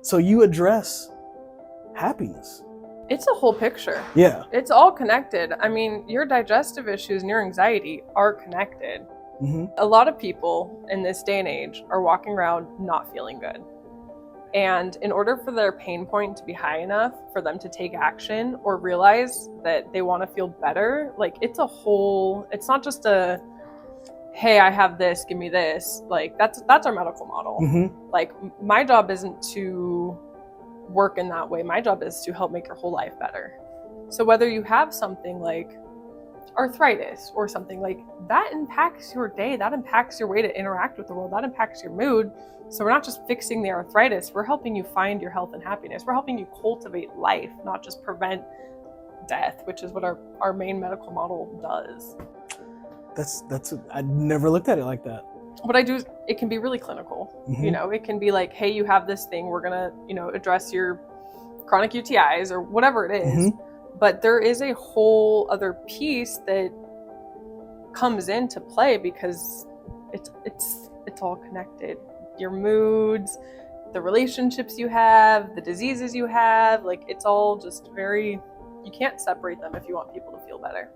So you address happiness. It's a whole picture. Yeah. It's all connected. I mean, your digestive issues and your anxiety are connected. Mm-hmm. A lot of people in this day and age are walking around not feeling good. And in order for their pain point to be high enough for them to take action or realize that they want to feel better, like it's not just a, hey, I have this, give me this. Like that's our medical model. Mm-hmm. Like my job isn't to work in that way. My job is to help make your whole life better. So whether you have something like arthritis or something like that impacts your day, that impacts your way to interact with the world, that impacts your mood. So we're not just fixing the arthritis, we're helping you find your health and happiness. We're helping you cultivate life, not just prevent death, which is what our main medical model does. I never looked at it like that. What I do is it can be really clinical. Mm-hmm. It can be like, hey, you have this thing, we're gonna, address your chronic UTIs or whatever it is. Mm-hmm. But there is a whole other piece that comes into play because it's all connected. Your moods, the relationships you have, the diseases you have, like it's all just you can't separate them if you want people to feel better.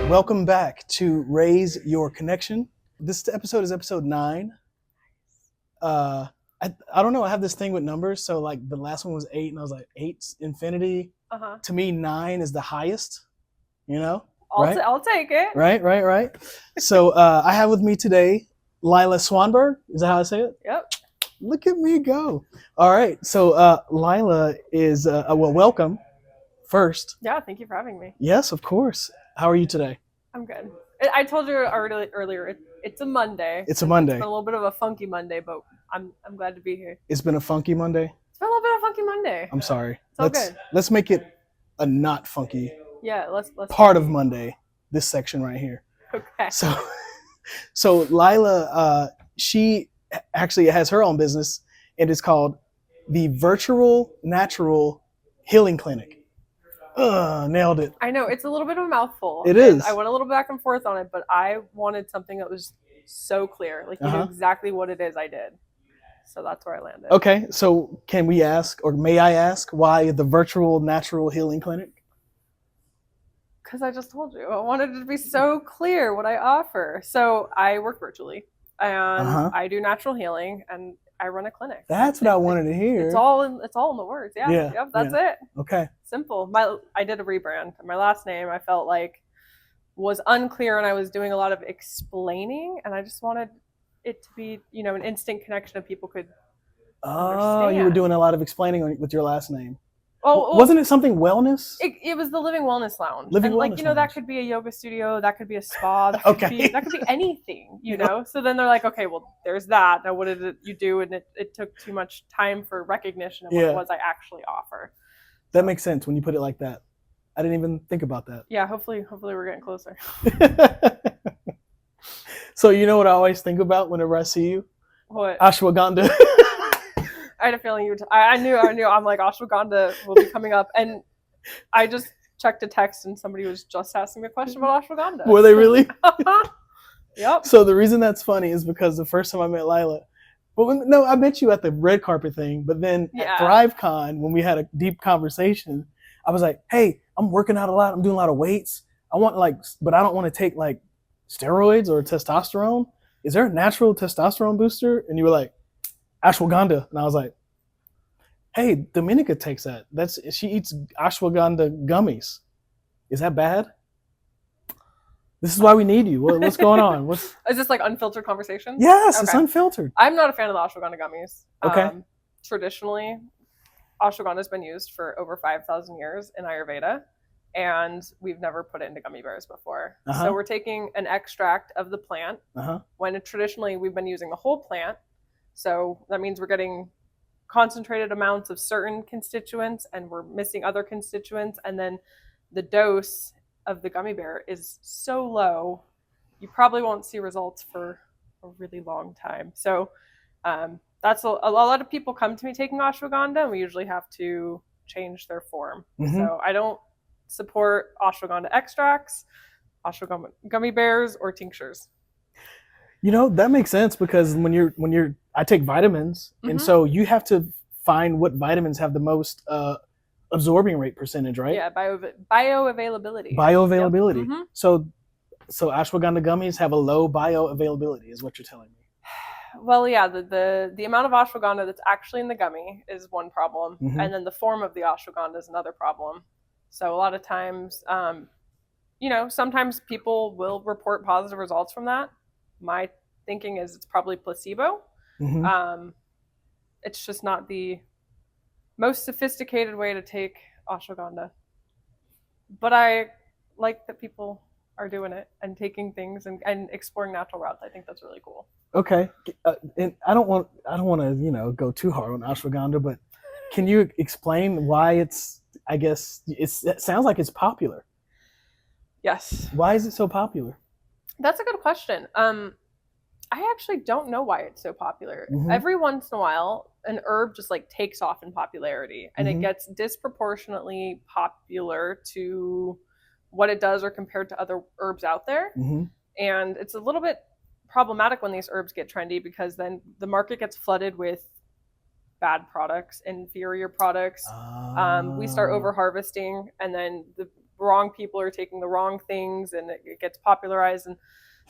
Welcome back to Raise Your Connection. This episode is episode 9. I don't know. I have this thing with numbers. So like the last one was 8 and I was like 8's infinity. Uh-huh. To me, 9 is the highest, I'll take it. Right. So I have with me today, Lila Swanberg. Is that how I say it? Yep. Look at me go. All right. So Lila is, welcome first. Yeah. Thank you for having me. Yes, of course. How are you today? I'm good. I told you earlier, it's a Monday. It's a Monday. It's been a little bit of a funky Monday, but I'm glad to be here. It's been a funky Monday? It's been a little bit of a funky Monday. I'm sorry. It's all good. Let's make it a not funky let's part of Monday, this section right here. Okay. So Lila, she actually has her own business and it's called the Virtual Natural Healing Clinic. Nailed it. I know, it's a little bit of a mouthful. It is. I went a little back and forth on it, but I wanted something that was so clear. Like, you knew exactly what it is I did. So that's where I landed. Okay, so can we ask, or may I ask, why the Virtual Natural Healing Clinic? Because I just told you. I wanted it to be so clear what I offer. So I work virtually, and I do natural healing, and I run a clinic. That's what I wanted to hear. It's all in the words. Yeah. Yep, that's it. Okay. Simple. I did a rebrand. My last name I felt like was unclear and I was doing a lot of explaining and I just wanted it to be, an instant connection that people could understand. You were doing a lot of explaining with your last name. Oh, wasn't it something wellness? It was the Living Wellness Lounge. Living and Wellness Lounge. That could be a yoga studio, that could be a spa, that could be anything, So then they're like, okay, well, there's that. Now what did you do? And it took too much time for recognition of what it was I actually offer. That makes sense when you put it like that. I didn't even think about that. Yeah, hopefully we're getting closer. So you know what I always think about whenever I see you? What? Ashwagandha. I had a feeling you would. I knew. I'm like, Ashwagandha will be coming up. And I just checked a text and somebody was just asking me a question about Ashwagandha. Were they really? Yep. So the reason that's funny is because the first time I met Lila, I met you at the red carpet thing, but then at ThriveCon, when we had a deep conversation, I was like, hey, I'm working out a lot. I'm doing a lot of weights. But I don't want to take steroids or testosterone. Is there a natural testosterone booster? And you were like, ashwagandha. And I was like, hey, Dominica takes that. She eats ashwagandha gummies. Is that bad? This is why we need you. What's going on? Is this like unfiltered conversation? Yes, okay. It's unfiltered. I'm not a fan of the ashwagandha gummies. Okay. Traditionally, ashwagandha has been used for over 5,000 years in Ayurveda, and we've never put it into gummy bears before. So we're taking an extract of the plant, when traditionally we've been using the whole plant. So that means we're getting concentrated amounts of certain constituents and we're missing other constituents. And then the dose of the gummy bear is so low, you probably won't see results for a really long time. So that's a lot of people come to me taking ashwagandha, and we usually have to change their form. So I don't support ashwagandha extracts, ashwagandha gummy bears, or tinctures. That makes sense, because I take vitamins, and so you have to find what vitamins have the most absorbing rate percentage, right? Yeah, bioavailability. Bioavailability. Yep. So ashwagandha gummies have a low bioavailability, is what you're telling me. Well, yeah, the amount of ashwagandha that's actually in the gummy is one problem, and then the form of the ashwagandha is another problem. So a lot of times, sometimes people will report positive results from that. My thinking is it's probably placebo. It's just not the most sophisticated way to take ashwagandha. But I like that people are doing it and taking things and exploring natural routes. I think that's really cool. Okay, and I don't want to go too hard on ashwagandha, but can you explain why it's? I guess it sounds like it's popular. Yes. Why is it so popular? That's a good question. I actually don't know why it's so popular. Every once in a while, an herb just like takes off in popularity, and it gets disproportionately popular to what it does or compared to other herbs out there. And it's a little bit problematic when these herbs get trendy, because then the market gets flooded with bad products, inferior products. We start over harvesting, and then the wrong people are taking the wrong things, and it gets popularized, and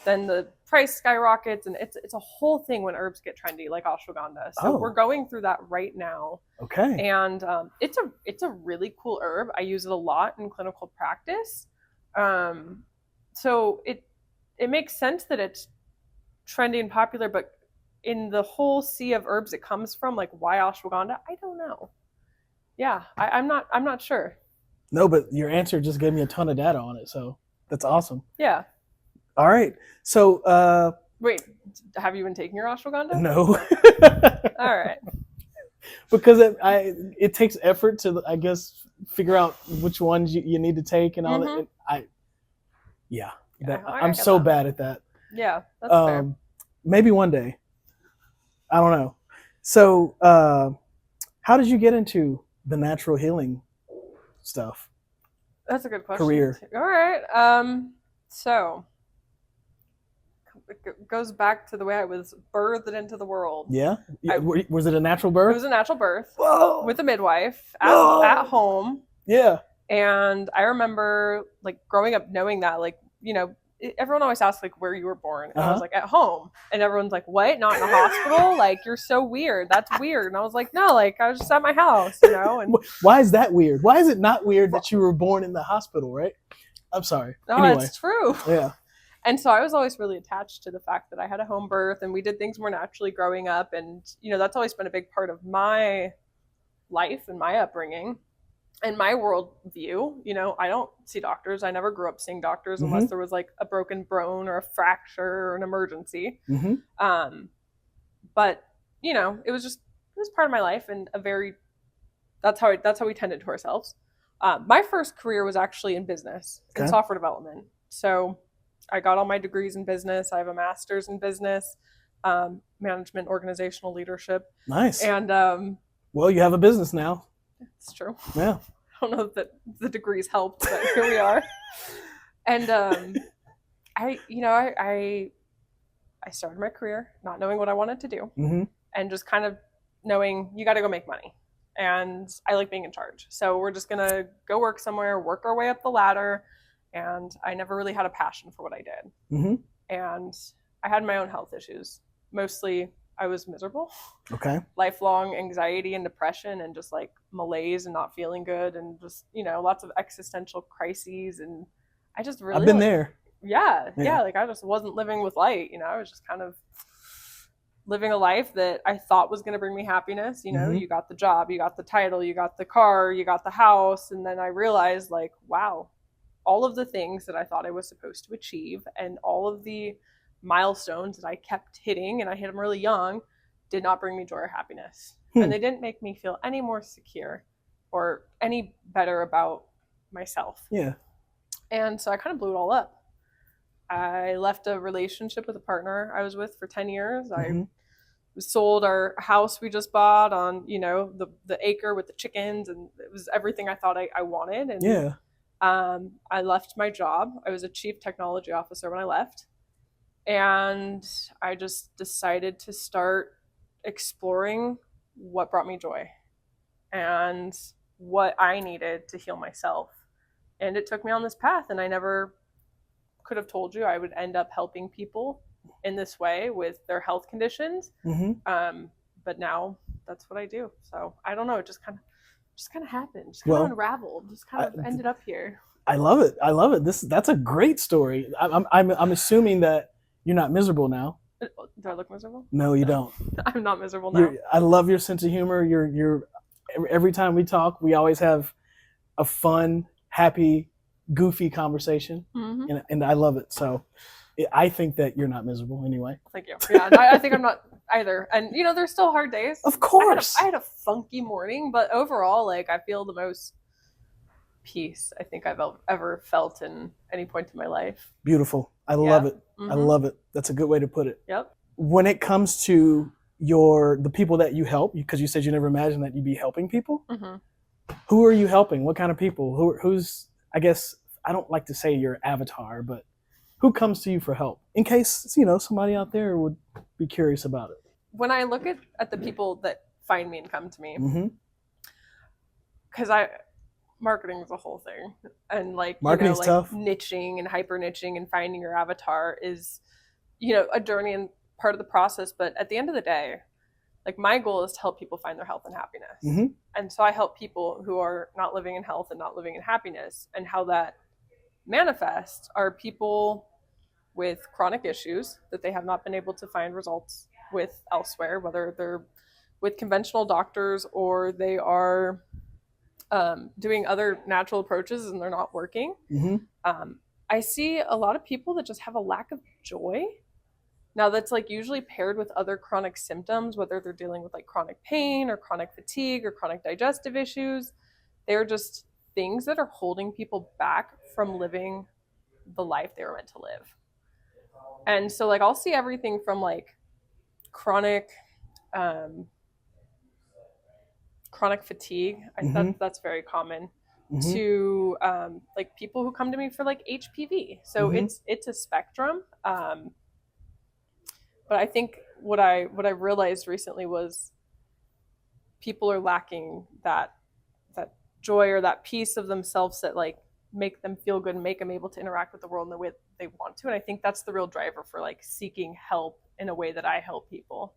then the price skyrockets, and it's a whole thing when herbs get trendy, like ashwagandha. So we're going through that right now. Okay. And it's a really cool herb. I use it a lot in clinical practice. So it makes sense that it's trendy and popular, but in the whole sea of herbs it comes from, like, why ashwagandha? I don't know. Yeah, I'm not sure. No, but your answer just gave me a ton of data on it, so that's awesome. Yeah. All right. So wait, have you been taking your ashwagandha? No. All right. Because it takes effort to, I guess, figure out which ones you need to take and all that. I'm so bad at that. Yeah, that's fair. Maybe one day. I don't know. So how did you get into the natural healing stuff? That's a good question. Career. All right. So it goes back to the way I was birthed into the world. Yeah? Was it a natural birth? It was a natural birth. Whoa. With a midwife at home. Yeah. And I remember, like, growing up knowing that, like, everyone always asks, like, where you were born. And I was like, at home. And everyone's like, what? Not in a hospital? Like, you're so weird. That's weird. And I was like, no, like, I was just at my house, And why is that weird? Why is it not weird that you were born in the hospital, right? I'm sorry. No, anyway. It's true. Yeah. And so I was always really attached to the fact that I had a home birth, and we did things more naturally growing up. And, that's always been a big part of my life and my upbringing and my worldview. I don't see doctors. I never grew up seeing doctors unless there was, like, a broken bone or a fracture or an emergency. But, it was part of my life, and that's how we tended to ourselves. My first career was actually in business, in software development. So I got all my degrees in business. I have a master's in business, management, organizational leadership. Nice. And well, you have a business now. It's true. Yeah. I don't know if the degrees helped, but here we are. And I started my career not knowing what I wanted to do, and just kind of knowing you got to go make money. And I like being in charge. So we're just going to go work somewhere, work our way up the ladder. And I never really had a passion for what I did. And I had my own health issues. Mostly I was miserable. Okay. Lifelong anxiety and depression, and just, like, malaise and not feeling good, and just, lots of existential crises. And I just really... I've been there. Yeah. Like, I just wasn't living with light. I was just kind of living a life that I thought was going to bring me happiness. You got the job, you got the title, you got the car, you got the house. And then I realized, like, wow, all of the things that I thought I was supposed to achieve, and all of the milestones that I kept hitting, and I hit them really young, did not bring me joy or happiness. And they didn't make me feel any more secure or any better about myself. Yeah. And so I kind of blew it all up. I left a relationship with a partner I was with for 10 years. Mm-hmm. I sold our house we just bought on, the acre with the chickens, and it was everything I thought I wanted. And Yeah. I left my job. I was a chief technology officer when I left. And I just decided to start exploring what brought me joy and what I needed to heal myself. And it took me on this path, and I never could have told you I would end up helping people in this way with their health conditions. Mm-hmm. But now that's what I do. So I don't know. It just kind of happened. Just kind of unraveled. Just kind of ended up here. I love it. I love it. That's a great story. I'm assuming that you're not miserable now. Do I look miserable? No, you don't. I'm not miserable now. I love your sense of humor. You're every time we talk, we always have a fun, happy, goofy conversation, mm-hmm. and I love it. So I think that you're not miserable anyway. Thank you. Yeah, I think I'm not either. And there's still hard days. Of course. I had a funky morning, but overall, like, I feel the most peace I think I've ever felt in any point in my life. Beautiful. I love it. Mm-hmm. I love it. That's a good way to put it. Yep. When it comes to the people that you help, because you said you never imagined that you'd be helping people, mm-hmm. Who are you helping? What kind of people? Who's, I guess, I don't like to say your avatar, but who comes to you for help? In case, somebody out there would be curious about it. When I look at the people that find me and come to me, because mm-hmm. marketing is a whole thing, and marketing's tough. Niching and hyper niching and finding your avatar is, a journey and part of the process. But at the end of the day, my goal is to help people find their health and happiness. Mm-hmm. And so I help people who are not living in health and not living in happiness. And how that manifests are people with chronic issues that they have not been able to find results with elsewhere, whether they're with conventional doctors or they are doing other natural approaches and they're not working. Mm-hmm. I see a lot of people that just have a lack of joy. Now that's usually paired with other chronic symptoms, whether they're dealing with chronic pain or chronic fatigue or chronic digestive issues. They're just things that are holding people back from living the life they were meant to live. And so I'll see everything from chronic fatigue. Mm-hmm. That's very common. Mm-hmm. To people who come to me for HPV. So mm-hmm. it's a spectrum. But I think what I realized recently was people are lacking that joy or that piece of themselves that make them feel good and make them able to interact with the world in the way they want to. And I think that's the real driver for seeking help in a way that I help people.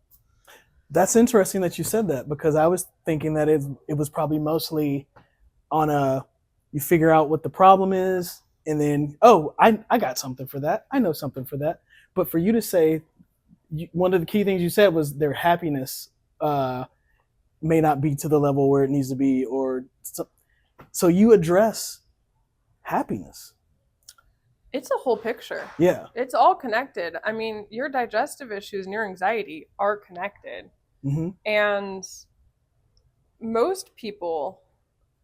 That's interesting that you said that, because I was thinking that it was probably mostly on you figure out what the problem is and then, I got something for that. I know something for that. But for you to say, one of the key things you said was their happiness may not be to the level where it needs to be, so you address happiness. It's a whole picture. Yeah. It's all connected. I mean, your digestive issues and your anxiety are connected. Mm-hmm. And most people,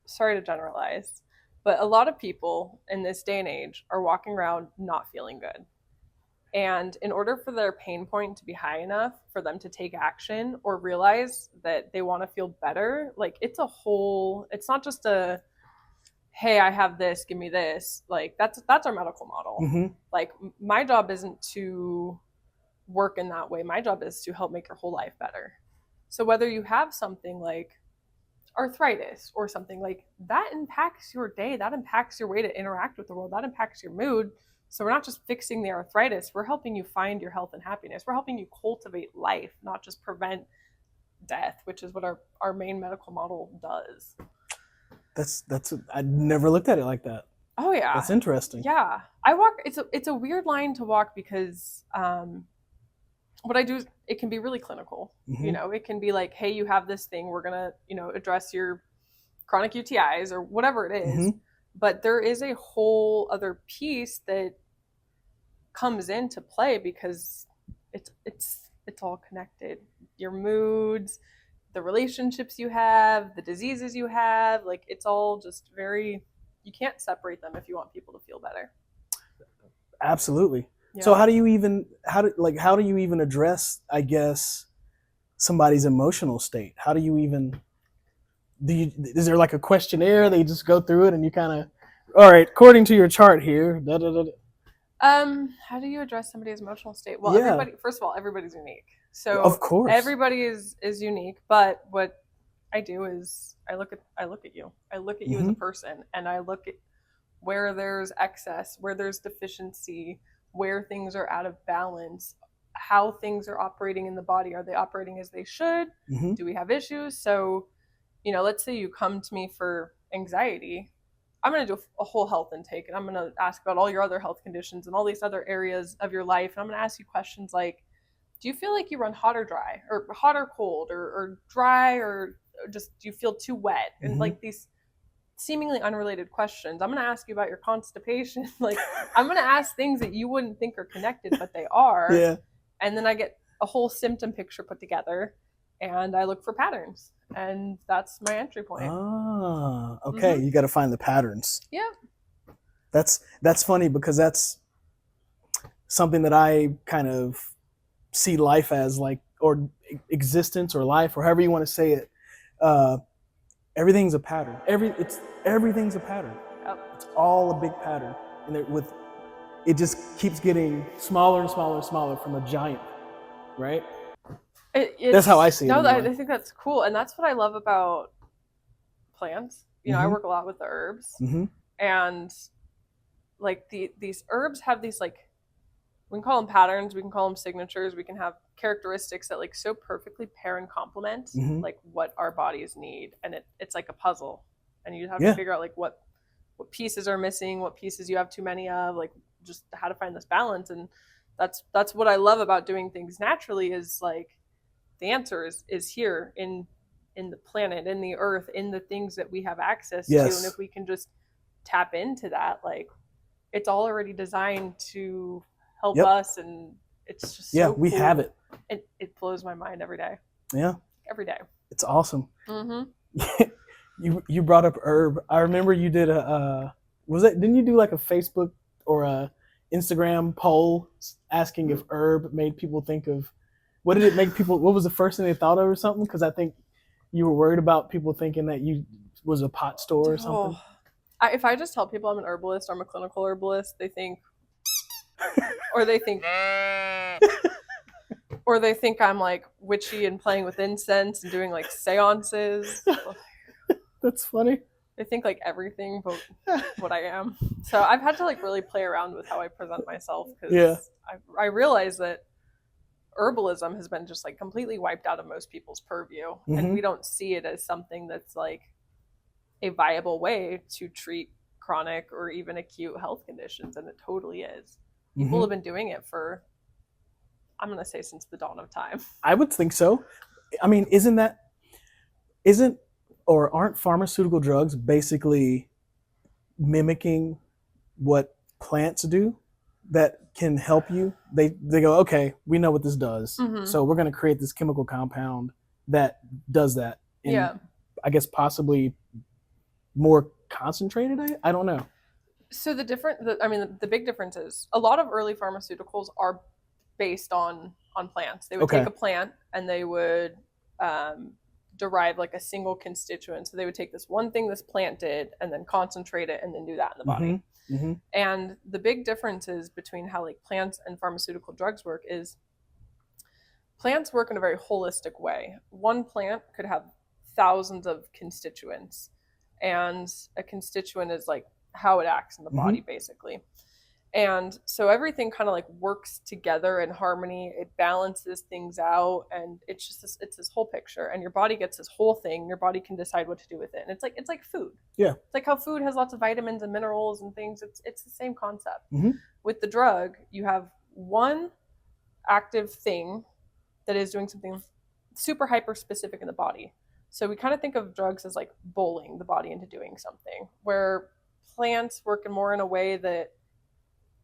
sorry to generalize, but a lot of people in this day and age are walking around not feeling good. And in order for their pain point to be high enough for them to take action or realize that they want to feel better, it's not just a, hey, I have this, give me this. That's our medical model. Mm-hmm. My job isn't to work in that way. My job is to help make your whole life better. So whether you have something like arthritis or something that impacts your day, that impacts your way to interact with the world, that impacts your mood. So we're not just fixing the arthritis, we're helping you find your health and happiness. We're helping you cultivate life, not just prevent death, which is what our main medical model does. I never looked at it like that. Oh yeah. That's interesting. Yeah. It's a weird line to walk because what I do is it can be really clinical. Mm-hmm. It can be hey, you have this thing, we're gonna, address your chronic UTIs or whatever it is. Mm-hmm. But there is a whole other piece that comes into play because it's all connected. Your moods, the relationships you have, the diseases you have, it's all just very you can't separate them if you want people to feel better. Absolutely. Yeah. So how do you even address, I guess, somebody's emotional state? How do you even is there like a questionnaire they just go through it and you kind of, all right, according to your chart here, da, da, da, da. How do you address somebody's emotional state? Well, first of all, everybody's unique. So of course, everybody is unique. But what I do is I look at you. I look at you as a person, and I look at where there's excess, where there's deficiency, where things are out of balance, how things are operating in the body. Are they operating as they should? Do we have issues? So, let's say you come to me for anxiety. I'm going to do a whole health intake, and I'm going to ask about all your other health conditions and all these other areas of your life. And I'm going to ask you questions like, do you feel like you run hot or dry, or hot or cold, or dry, or just do you feel too wet? And like these seemingly unrelated questions. I'm going to ask you about your constipation. Like, I'm going to ask things that you wouldn't think are connected, but they are. Yeah. And then I get a whole symptom picture put together, and I look for patterns. And that's my entry point. Ah, okay. You got to find the patterns. Yeah. That's funny because that's something that I kind of see life as, like, or existence or life or however you want to say it. Everything's a pattern. Everything's a pattern. Yep. It's all a big pattern, and it just keeps getting smaller and smaller and smaller from a giant, right? That's how I see it. No, anyway. I think that's cool, and that's what I love about plants. I work a lot with the herbs, and like these herbs have these, like, we can call them patterns, we can call them signatures, we can have characteristics that like so perfectly pair and complement like what our bodies need, and it's like a puzzle, and you have to figure out like what pieces are missing, what pieces you have too many of, like just how to find this balance. And that's what I love about doing things naturally, is like the answer is here in the planet, in the earth, in the things that we have access to. And if we can just tap into that, like it's all already designed to help us. And it's just so we cool. have it. It blows my mind every day. Yeah. Every day. It's awesome. You brought up herb. I remember you did didn't you do like a Facebook or a Instagram poll asking if herb made people think of, what did it make people, what was the first thing they thought of or something? Because I think you were worried about people thinking that you was a pot store or something. If I just tell people I'm an herbalist, I'm a clinical herbalist, they think, or they think I'm like witchy and playing with incense and doing like seances. That's funny. They think like everything but what I am. So I've had to like really play around with how I present myself, because I realize that herbalism has been just like completely wiped out of most people's purview, and we don't see it as something that's like a viable way to treat chronic or even acute health conditions, and it totally is. People have been doing it for, I'm going to say, since the dawn of time. I would think so. I mean, aren't pharmaceutical drugs basically mimicking what plants do that can help you? They go, okay, we know what this does, so we're going to create this chemical compound that does that. And I guess possibly more concentrated. I don't know. So the big difference is a lot of early pharmaceuticals are based on plants. They would take a plant and they would derive like a single constituent. So they would take this one thing this plant did and then concentrate it and then do that in the body. And the big differences between how like plants and pharmaceutical drugs work is plants work in a very holistic way. One plant could have thousands of constituents, and a constituent is like how it acts in the body, basically. And so everything kind of like works together in harmony. It balances things out, and it's just it's this whole picture. And your body gets this whole thing. Your body can decide what to do with it. And it's like food. Yeah. It's like how food has lots of vitamins and minerals and things. It's the same concept. With the drug, you have one active thing that is doing something super hyper specific in the body. So we kind of think of drugs as like bullying the body into doing something, where plants work more in a way that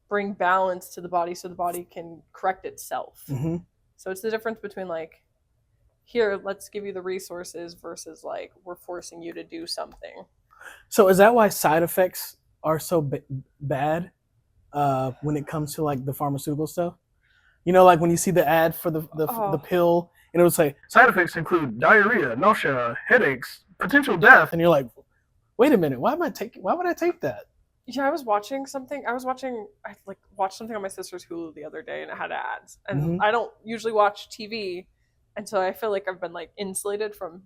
bring balance to the body so the body can correct itself. So it's the difference between like, here, let's give you the resources versus like, we're forcing you to do something. So is that why side effects are so bad when it comes to like the pharmaceutical stuff? You know, like when you see the ad for the pill, and it would say side effects include diarrhea, nausea, headaches, potential death, and you're like, wait a minute, why would I take that? Yeah, I watched something on my sister's Hulu the other day, and it had ads. And I don't usually watch TV, and so I feel like I've been like insulated from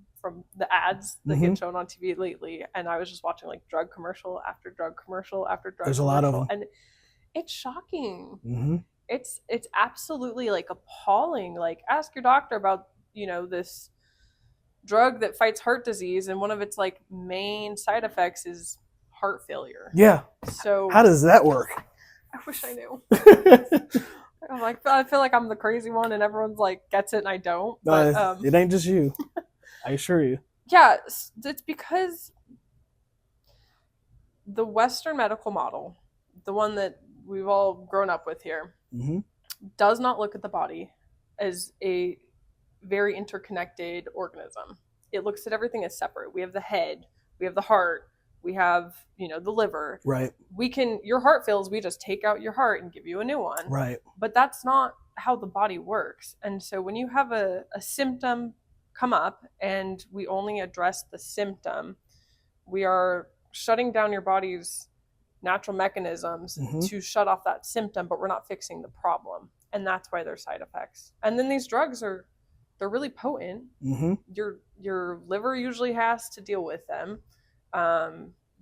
the ads that get shown on TV lately. And I was just watching like drug commercial after drug commercial after drug. There's commercial, a lot of them, and it's shocking. It's absolutely like appalling. Like, ask your doctor about, you know, this drug that fights heart disease, and one of its like main side effects is heart failure. Yeah. So how does that work? I wish I knew. I'm like, I feel like I'm the crazy one, and everyone's like gets it, and I don't. But, it ain't just you. I assure you. Yeah, it's because the Western medical model, the one that we've all grown up with here, does not look at the body as a very interconnected organism. It looks at everything as separate. We have the head, we have the heart, we have, you know, the liver. Right. Your heart fails, we just take out your heart and give you a new one. Right. But that's not how the body works. And so when you have a symptom come up and we only address the symptom, we are shutting down your body's natural mechanisms to shut off that symptom, but we're not fixing the problem. And that's why there's side effects. And then these drugs they're really potent. Your liver usually has to deal with them.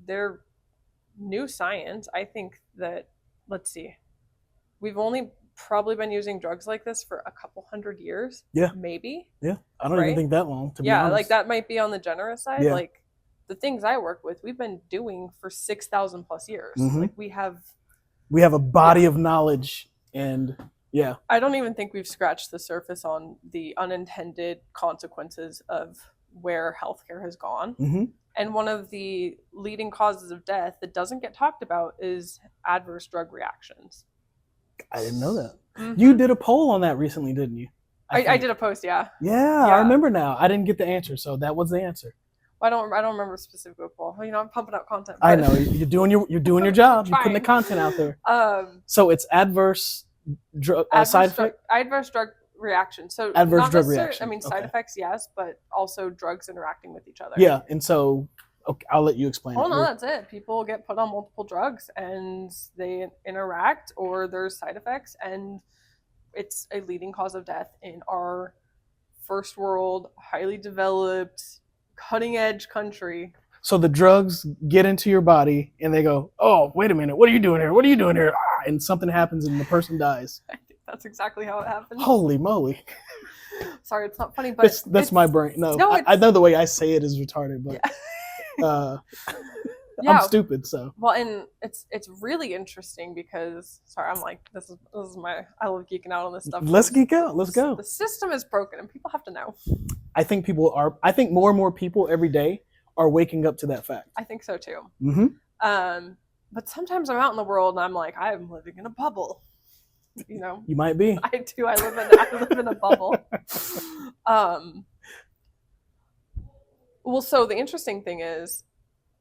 They're new science. I think that, let's see, we've only probably been using drugs like this for a couple hundred years. Yeah. Maybe. Yeah. I don't even think that long, to be honest. Yeah, like that might be on the generous side. Yeah. Like the things I work with, we've been doing for 6,000 plus years. Like we have a body of knowledge, and yeah. I don't even think we've scratched the surface on the unintended consequences of where healthcare has gone. And one of the leading causes of death that doesn't get talked about is adverse drug reactions. I didn't know that. You did a poll on that recently, didn't you? I did a post, yeah. Yeah, I remember now. I didn't get the answer, so that was the answer. I don't remember specifically what poll. You know, I'm pumping out content. I know you're doing your job. You're putting the content out there. So it's adverse drug side effect. Adverse drug reaction. So adverse drug reaction. I mean, side effects, yes, but also drugs interacting with each other. Yeah, and so okay, I'll let you explain. Oh no, that's it. People get put on multiple drugs and they interact, or there's side effects, and it's a leading cause of death in our first world, highly developed, cutting edge country. So the drugs get into your body and they go, oh, wait a minute, what are you doing here? What are you doing here? And something happens and the person dies. I think that's exactly how it happens. Holy moly. Sorry, it's not funny, but that's my brain. No, I know the way I say it is retarded, but yeah. I'm stupid, so. Well, and it's really interesting because, sorry, I'm like, this is my, I love geeking out on this stuff. Let's geek out. Let's go. The system is broken and people have to know. I think more and more people every day are waking up to that fact. I think so too. But sometimes I'm out in the world and I'm like, I'm living in a bubble. You know, you might be. I do. I live in a bubble. Well, so the interesting thing is,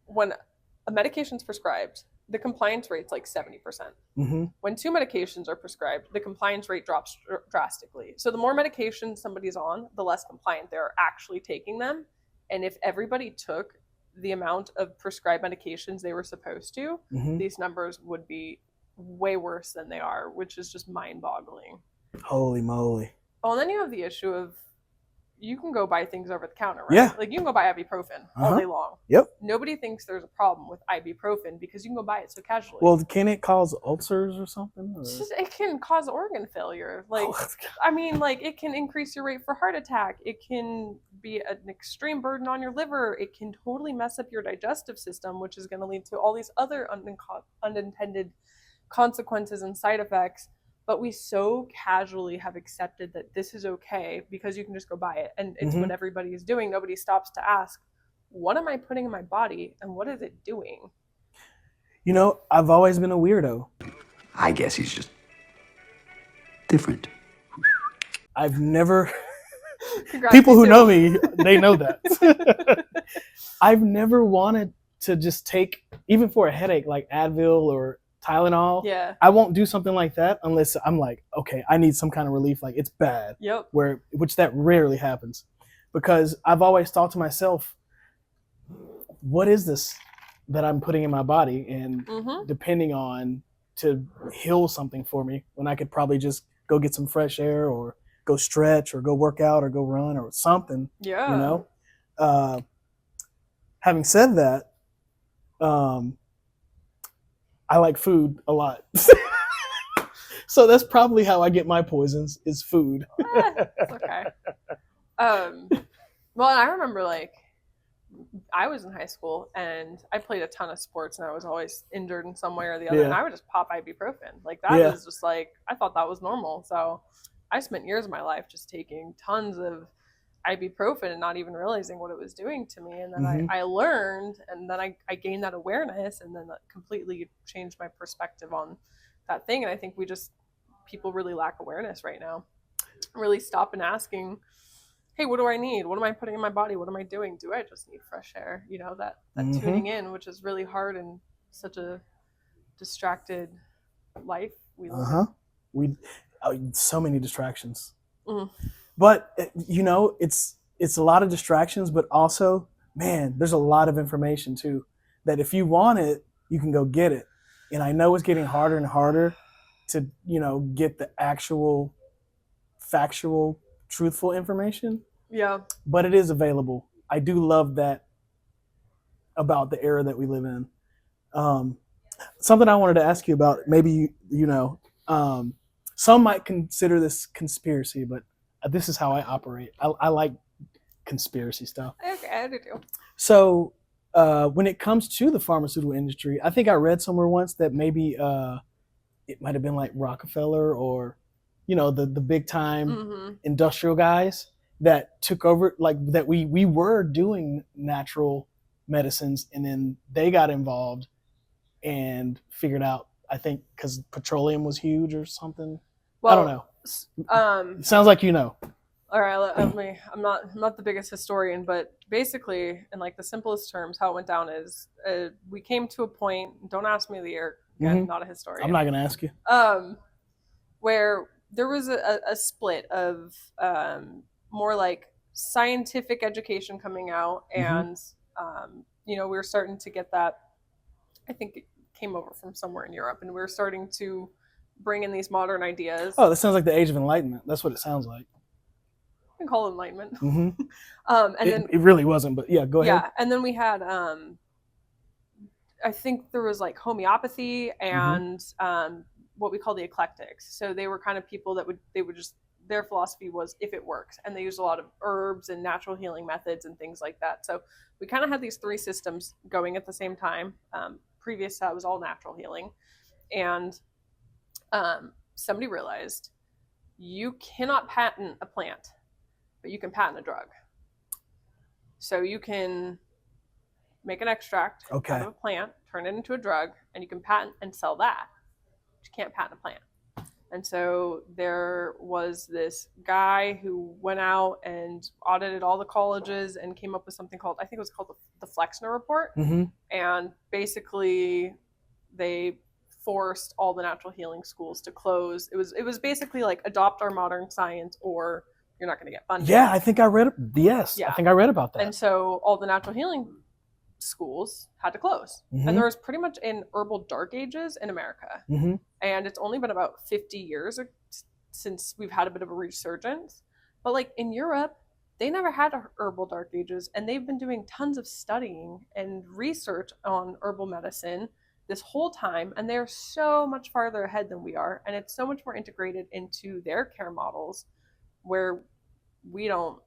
when a medication's prescribed, the compliance rate's like 70%. When 2 medications are prescribed, the compliance rate drops drastically. So the more medications somebody's on, the less compliant they're actually taking them. And if everybody took the amount of prescribed medications they were supposed to, these numbers would be way worse than they are, which is just mind-boggling. Holy moly. Oh, and then you have the issue of, you can go buy things over the counter, right? Yeah. Like you can go buy ibuprofen all day long. Yep. Nobody thinks there's a problem with ibuprofen because you can go buy it so casually. Well, can it cause ulcers or something? Or? It can cause organ failure. Like, I mean, like it can increase your rate for heart attack. It can be an extreme burden on your liver. It can totally mess up your digestive system, which is going to lead to all these other unintended consequences and side effects. But we so casually have accepted that this is okay because you can just go buy it. And it's what everybody is doing. Nobody stops to ask, what am I putting in my body and what is it doing? You know, I've always been a weirdo. I guess he's just different. I've never... People who know me, they know that. I've never wanted to just take, even for a headache, like Advil or Tylenol. Yeah. I won't do something like that unless I'm like, okay, I need some kind of relief. Like it's bad. Yep. Which that rarely happens, because I've always thought to myself, what is this that I'm putting in my body, and depending on to heal something for me when I could probably just go get some fresh air or go stretch or go work out or go run or something. Yeah. You know. Having said that, I like food a lot. So that's probably how I get my poisons, is food. It's okay. Well, and I remember, like, I was in high school and I played a ton of sports and I was always injured in some way or the other, and I would just pop ibuprofen. Like that was just like, I thought that was normal. So I spent years of my life just taking tons of ibuprofen and not even realizing what it was doing to me. And then I learned, and then I gained that awareness, and then that completely changed my perspective on that thing. And I think people really lack awareness right now. Really stop and asking, hey, what do I need? What am I putting in my body? What am I doing? Do I just need fresh air? You know, that tuning in, which is really hard in such a distracted life we live in. So many distractions. But you know, it's a lot of distractions, but also, man, there's a lot of information too, that if you want it, you can go get it. And I know it's getting harder and harder to, you know, get the actual factual, truthful information. Yeah. But it is available. I do love that about the era that we live in. Something I wanted to ask you about, maybe you know, some might consider this conspiracy, but this is how I operate. I like conspiracy stuff. Okay, I do too. So when it comes to the pharmaceutical industry, I think I read somewhere once that maybe it might have been like Rockefeller or, you know, the big time industrial guys that took over, like that we were doing natural medicines, and then they got involved and figured out, I think because petroleum was huge or something. Well, I don't know. It sounds like you know. All right, I'm not the biggest historian, but basically, in like the simplest terms, how it went down is we came to a point. Don't ask me the year. Again, not a historian. I'm not going to ask you. Where there was a split of more like scientific education coming out, and you know, we were starting to get that. I think it came over from somewhere in Europe, and we were starting to bring in these modern ideas. Oh, that sounds like the Age of Enlightenment. That's what it sounds like. I can call it Enlightenment. And then it really wasn't, but yeah, go ahead. Yeah, and then we had I think there was like homeopathy and what we call the eclectics. So they were kind of people that would just, their philosophy was if it works, and they used a lot of herbs and natural healing methods and things like that. So we kind of had these three systems going at the same time. Previous to that was all natural healing, and somebody realized you cannot patent a plant, but you can patent a drug. So you can make an extract out of a plant, turn it into a drug, and you can patent and sell that. But you can't patent a plant. And so there was this guy who went out and audited all the colleges and came up with something called, I think it was called the Flexner Report. And basically they forced all the natural healing schools to close. It was basically like adopt our modern science or you're not going to get funded. Yeah, I think I read I think I read about that. And so all the natural healing schools had to close. And there was pretty much an herbal dark ages in America. And it's only been about 50 years since we've had a bit of a resurgence. But like in Europe, they never had herbal dark ages, and they've been doing tons of studying and research on herbal medicine this whole time, and they're so much farther ahead than we are, and it's so much more integrated into their care models where we don't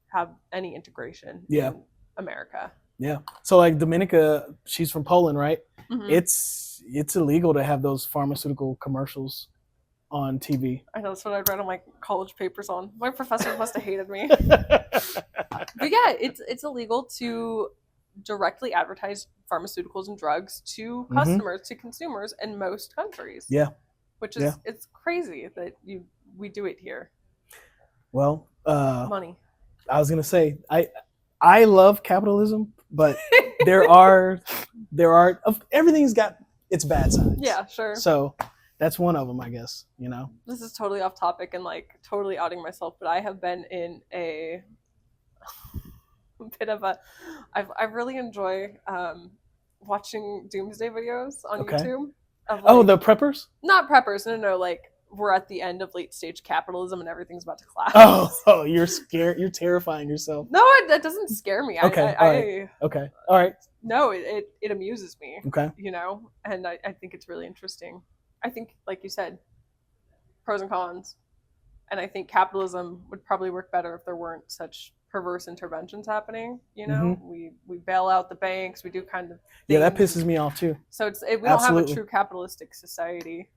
have any integration in America. Yeah. So like Dominica, she's from Poland, right? It's illegal to have those pharmaceutical commercials on TV. I know, that's what I read on my college papers on. My professor must have hated me. But yeah, it's illegal to directly advertise pharmaceuticals and drugs to customers, to consumers in most countries. Yeah. Which is it's crazy that we do it here. Well, money. I was gonna say I love capitalism but there are everything's got its bad sides. Yeah, sure. So that's one of them, I guess, you know. This is totally off topic and like totally outing myself, but I have been in a bit of a I really enjoy watching doomsday videos on YouTube of like, the preppers? Not preppers, no, like we're at the end of late stage capitalism and everything's about to collapse. Oh, you're scared. You're terrifying yourself. No, that doesn't scare me. Okay, all right. No, it amuses me. Okay. You know, and I think it's really interesting. I think, like you said, pros and cons. And I think capitalism would probably work better if there weren't such perverse interventions happening. You know, we bail out the banks, we do kind of things. Yeah, that pisses me off too. So we don't have a true capitalistic society.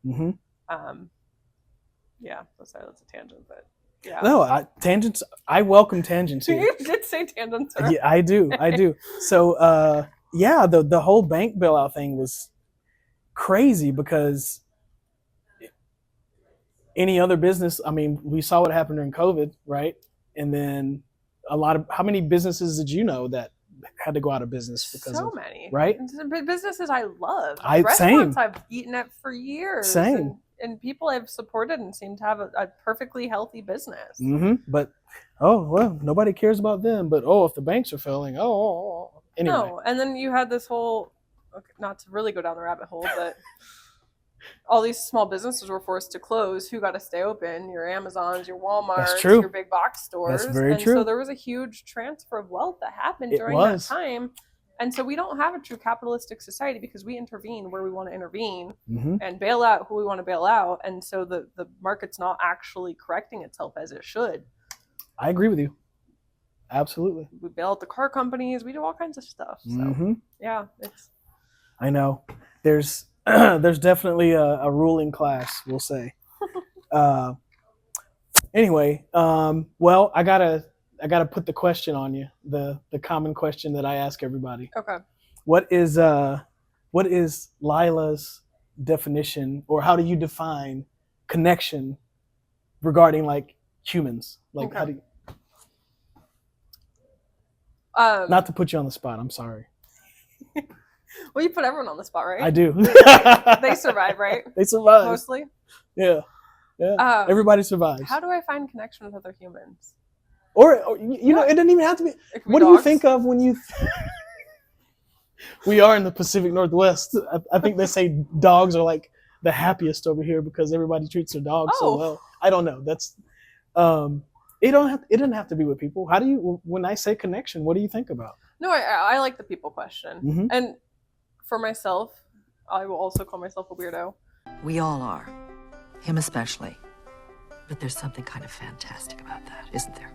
Yeah, sorry, that's a tangent, but yeah. No, tangents. I welcome tangents here. You did say tangents. Right? Yeah, I do. So, yeah, the whole bank bailout thing was crazy because any other business, I mean, we saw what happened during COVID, right? And then how many businesses did you know that had to go out of business because so many, right? Businesses I love. Restaurants I've eaten at for years. Same. And people I've supported and seem to have a perfectly healthy business. But, nobody cares about them. But, if the banks are failing, anyway. No, and then you had this whole, not to really go down the rabbit hole, but all these small businesses were forced to close. Who got to stay open? Your Amazons, your Walmarts, That's true. your big box stores. That's very true. So there was a huge transfer of wealth that happened during that time. And so we don't have a true capitalistic society because we intervene where we want to intervene and bail out who we want to bail out. And so the market's not actually correcting itself as it should. I agree with you. Absolutely. We bail out the car companies. We do all kinds of stuff. So, yeah. I know. There's definitely a ruling class, we'll say. Anyway, well, I gotta put the question on you, the common question that I ask everybody. Okay. What is Lila's definition, or how do you define connection regarding like humans? Like, how do you? Not to put you on the spot. I'm sorry. Well, you put everyone on the spot, right? I do. They survive, right? They survive. Mostly. Yeah. Everybody survives. How do I find connection with other humans? Or you know, it doesn't even have to be. What do you think of when you? We are in the Pacific Northwest. I think they say dogs are like the happiest over here because everybody treats their dogs so well. I don't know. That's it doesn't have to be with people. How do you? When I say connection, what do you think about? No, I like the people question. And for myself, I will also call myself a weirdo. We all are, him especially. But there's something kind of fantastic about that, isn't there?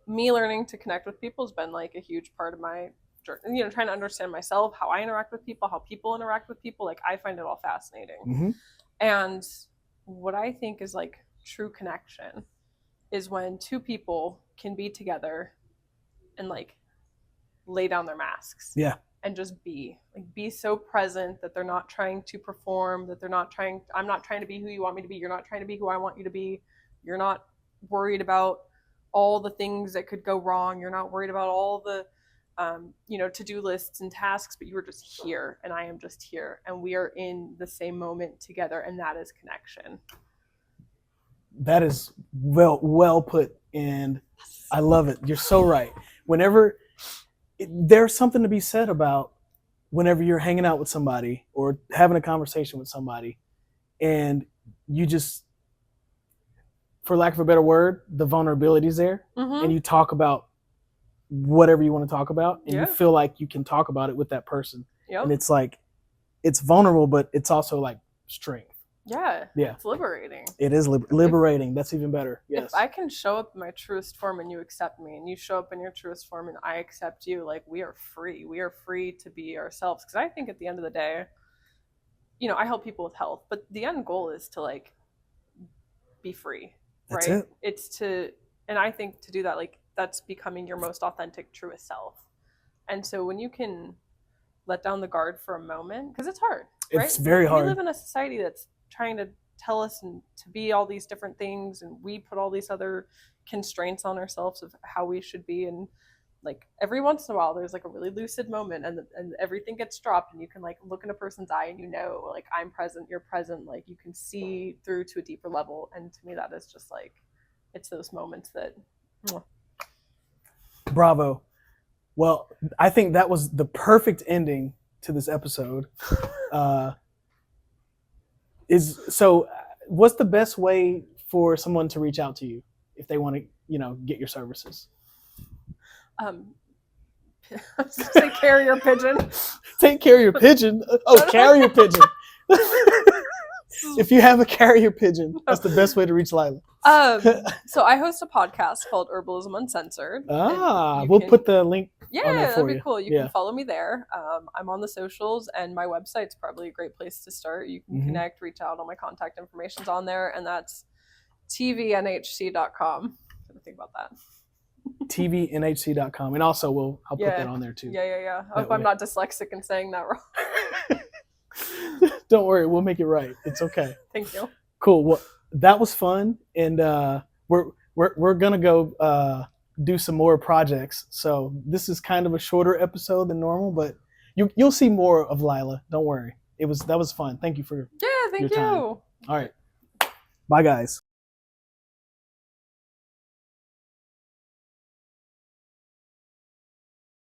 Me learning to connect with people has been like a huge part of my journey. You know, trying to understand myself, how I interact with people, how people interact with people. Like, I find it all fascinating. And what I think is like true connection is when two people can be together and like lay down their masks. Yeah. And just be so present that they're not trying to perform, that I'm not trying to be who you want me to be. You're not trying to be who I want you to be. You're not worried about all the things that could go wrong. You're not worried about all the, to-do lists and tasks, but you were just here and I am just here and we are in the same moment together. And that is connection. That is well put. And I love it. You're so right. There's something to be said about whenever you're hanging out with somebody or having a conversation with somebody and you just, for lack of a better word, the vulnerability is there and you talk about whatever you want to talk about and you feel like you can talk about it with that person. And it's like, it's vulnerable, but it's also like strength. Yeah. It's liberating. It is liberating. That's even better. Yes. If I can show up in my truest form and you accept me, and you show up in your truest form and I accept you, like, we are free. We are free to be ourselves. Because I think at the end of the day, I help people with health, but the end goal is to like be free. That's right? It. And I think to do that, like, that's becoming your most authentic, truest self. And so when you can let down the guard for a moment, because it's hard, right? It's very hard. We live in a society that's trying to tell us and to be all these different things, and we put all these other constraints on ourselves of how we should be, and like every once in a while there's like a really lucid moment and everything gets dropped and you can like look in a person's eye and you know like I'm present, you're present, like you can see through to a deeper level. And to me that is just like, it's those moments that Bravo. Well, I think that was the perfect ending to this episode. What's the best way for someone to reach out to you if they want to, you know, get your services? Say carrier pigeon. Take carrier pigeon. Oh, carrier pigeon. If you have a carrier pigeon, that's the best way to reach Lila. So I host a podcast called Herbalism Uncensored. We'll put the link on there for that'd be you. cool. You can follow me there. I'm on the socials, and my website's probably a great place to start. You can connect, reach out. All my contact information's on there, and that's tvnhc.com. I think about that. tvnhc.com, and also I'll put that on there too. I hope I'm not dyslexic and saying that wrong. Don't worry, we'll make it right. It's okay. Thank you. Cool. Well, that was fun, and we're gonna go do some more projects. So this is kind of a shorter episode than normal, but you'll see more of Lila. Don't worry. That was fun. Thank you for thank your time. you. All right. Bye, guys.